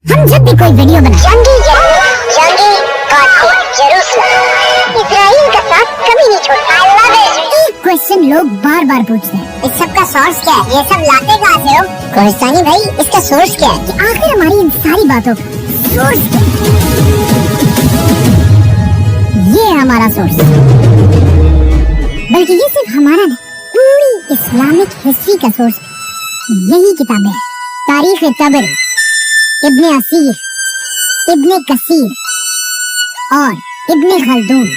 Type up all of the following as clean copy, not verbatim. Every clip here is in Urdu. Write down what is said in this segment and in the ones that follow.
ہم جب بھی کوئی ویڈیو بنائیں اسرائیل کا ساتھ کبھی نہیں چھوڑتا۔ ایک کوشچن لوگ بار بار پوچھتے ہیں، اس سب کا سورس کیا ہے؟ یہ سب لاتے کہاں سے ہو کوہستانی بھائی؟ اس کا سورس کیا ہے؟ کہ آخر ہماری ان ساری باتوں کا سورس کیا ہے؟ یہ ہمارا سورس، بلکہ یہ صرف ہمارا نہیں، پوری اسلامک ہسٹری کا سورس یہی کتاب ہے۔ تاریخ طبری، ابن اسیر، ابن کثیر اور ابن خلدون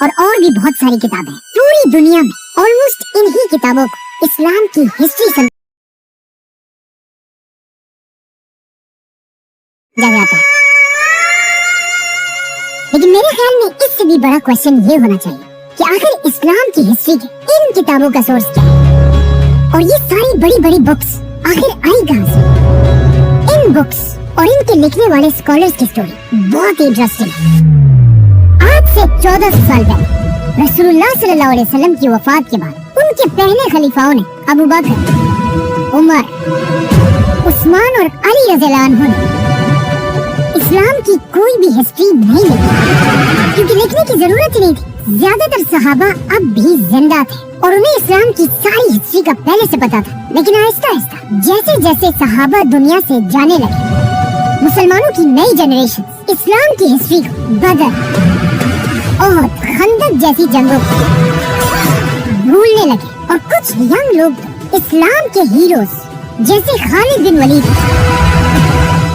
اور بھی بہت ساری کتابیں پوری دنیا میں آلموسٹ انہی کتابوں کو اسلام کی ہسٹری سمجھا جاتا ہے۔ لیکن میرے خیال میں اس سے بھی بڑا کوشچن یہ ہونا چاہیے کہ آخر اسلام کی ہسٹری کے ان کتابوں کا سورس کیا ہے، اور یہ ساری بڑی بڑی بکس آخر آئی کہاں سے؟ ان بکس اور ان کے لکھنے والے اسکالرز کی سٹوری بہت انٹرسٹنگ ہے۔ آج سے 1400 سال پہلے رسول اللہ صلی اللہ علیہ وسلم کی وفات کے بعد ان کے پہلے خلیفاؤں نے ابو بکر، عمر، عثمان اور علی رضی اللہ عنہ نے اسلام کی کوئی بھی ہسٹری نہیں لکھی، کیونکہ لکھنے کی ضرورت ہی نہیں تھی۔ زیادہ تر صحابہ اب بھی زندہ تھے اور انہیں اسلام کی ساری ہسٹری کا پہلے سے پتا تھا، لیکن آہستہ آہستہ جیسے جیسے صحابہ دنیا سے جانے لگے، مسلمانوں کی نئی جنریشن اسلام کی ہسٹری کو بدر اور خندق جیسی جنگوں کو بھولنے لگے، اور کچھ ینگ لوگ اسلام کے ہیروز جیسے خالد بن ولید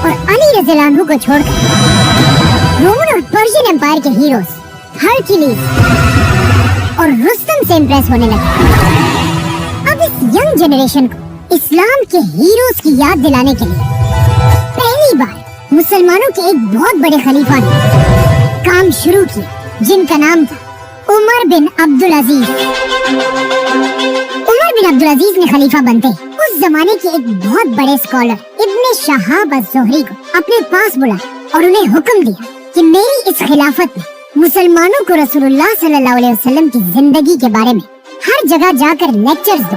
اور علی رضی اللہ عنہ کو چھوڑ کر رومن اور پرشین امپائر کے ہیروز ہرکیلیس اور رستم سے امپریس ہونے لگے۔ اب اس ینگ جنریشن کو اسلام کے ہیروز کی یاد دلانے کے لیے پہلی بار مسلمانوں کے ایک بہت بڑے خلیفہ نے کام شروع کیا، جن کا نام تھا عمر بن عبدالعزیز۔ عمر بن عبدالعزیز نے خلیفہ بنتے اس زمانے کے ایک بہت بڑے اسکالر ابن شہاب الزہری کو اپنے پاس بلایا اور انہیں حکم دیا کہ میری اس خلافت میں مسلمانوں کو رسول اللہ صلی اللہ علیہ وسلم کی زندگی کے بارے میں ہر جگہ جا کر لیکچرز دو۔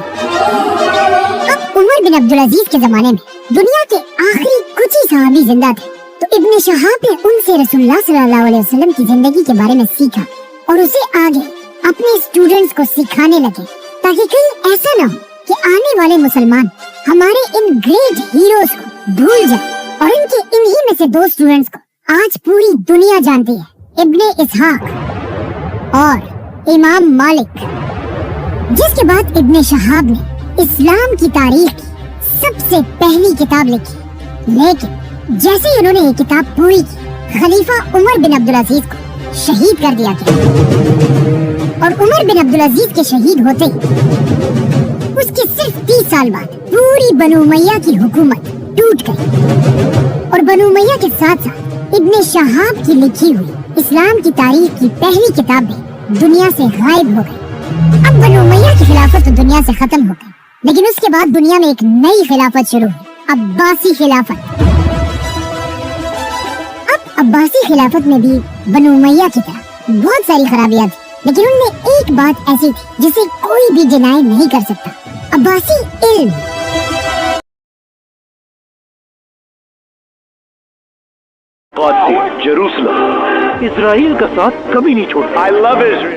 اب عمر بن عبدالعزیز کے زمانے میں دنیا کے آخری کچھ ہی صحابی زندہ تھے، تو ابن شہاب نے ان سے رسول اللہ صلی اللہ علیہ وسلم کی زندگی کے بارے میں سیکھا اور اسے آگے اپنے اسٹوڈنٹس کو سکھانے لگے، تاکہ کہیں ایسا نہ ہو کہ آنے والے مسلمان ہمارے ان گریٹ ہیروز کو بھول جائیں۔ اور ان کے انہی میں سے دو اسٹوڈنٹس کو آج پوری دنیا جانتی ہے، ابن اسحاق اور امام مالک۔ جس کے بعد ابن شہاب نے اسلام کی تاریخ کی سب سے پہلی کتاب لکھی، لیکن جیسے ہی انہوں نے یہ کتاب پوری کی، خلیفہ عمر بن عبدالعزیز کو شہید کر دیا گیا، اور عمر بن عبدالعزیز کے شہید ہوتے ہی اس کے صرف 30 سال بعد پوری بنو امیہ کی حکومت ٹوٹ گئی، اور بنو امیہ کے ساتھ ساتھ ابن شہاب کی لکھی ہوئی اسلام کی تاریخ کی پہلی کتاب بھی دنیا سے غائب ہو گئی۔ اب بنو امیہ کی خلافت تو دنیا سے ختم ہو گئی، لیکن اس کے بعد دنیا میں ایک نئی خلافت شروع ہوئی، عباسی خلافت۔ اب عباسی خلافت میں بھی بنو امیہ کی طرح بہت ساری خرابیاں تھیں، لیکن ان میں ایک بات ایسی تھی جسے کوئی بھی ڈینائی نہیں کر سکتا، عباسی علم۔ جیروسلم اسرائیل کا ساتھ کبھی نہیں چھوڑتا۔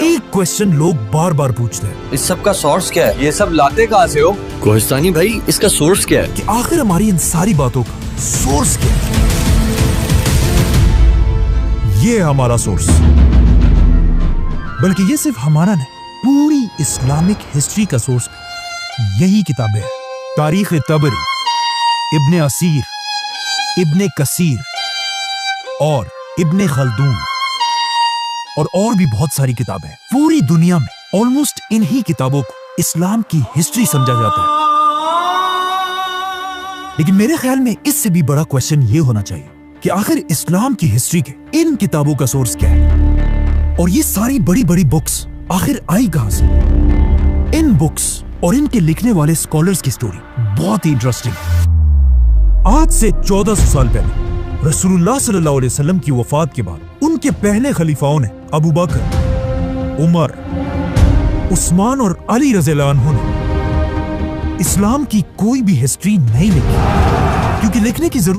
ایک کوشچن لوگ بار بار پوچھتے ہیں، اس سب کا سورس کیا ہے؟ یہ سب لاتے کہاں سے ہو کوہستانی بھائی؟ اس کا سورس کیا ہے؟ کہ آخر ہماری ان ساری باتوں کا سورس کیا ہے؟ یہ ہمارا سورس، بلکہ یہ صرف ہمارا نہیں، پوری اسلامک ہسٹری کا سورس یہی کتابیں ہیں۔ تاریخ طبری، ابن اسیر، ابن کثیر اور ابن خلدون اور بھی بہت ساری کتابیں ہیں۔ پوری دنیا میں آلموسٹ انہی کتابوں کو اسلام کی ہسٹری سمجھا جاتا ہے، لیکن میرے خیال میں اس سے بھی بڑا کوشچن یہ ہونا چاہیے کہ آخر اسلام کی ہسٹری کے ان کتابوں کا سورس کیا ہے، اور یہ ساری بڑی بڑی بکس آخر آئی کہاں سے؟ ان بکس اور ان کے لکھنے والے اسکالرز کی سٹوری بہت ہی انٹرسٹنگ ہے۔ آج سے 1400 سال پہلے رسول اللہ صلی اللہ علیہ وسلم کی وفات کے بعد ان کے پہلے خلیفاؤں نے ابو بکر، عمر، عثمان اور علی رضی اللہ عنہ نے اسلام کی کوئی بھی ہسٹری نہیں لکھی، کیونکہ لکھنے کی ضرورت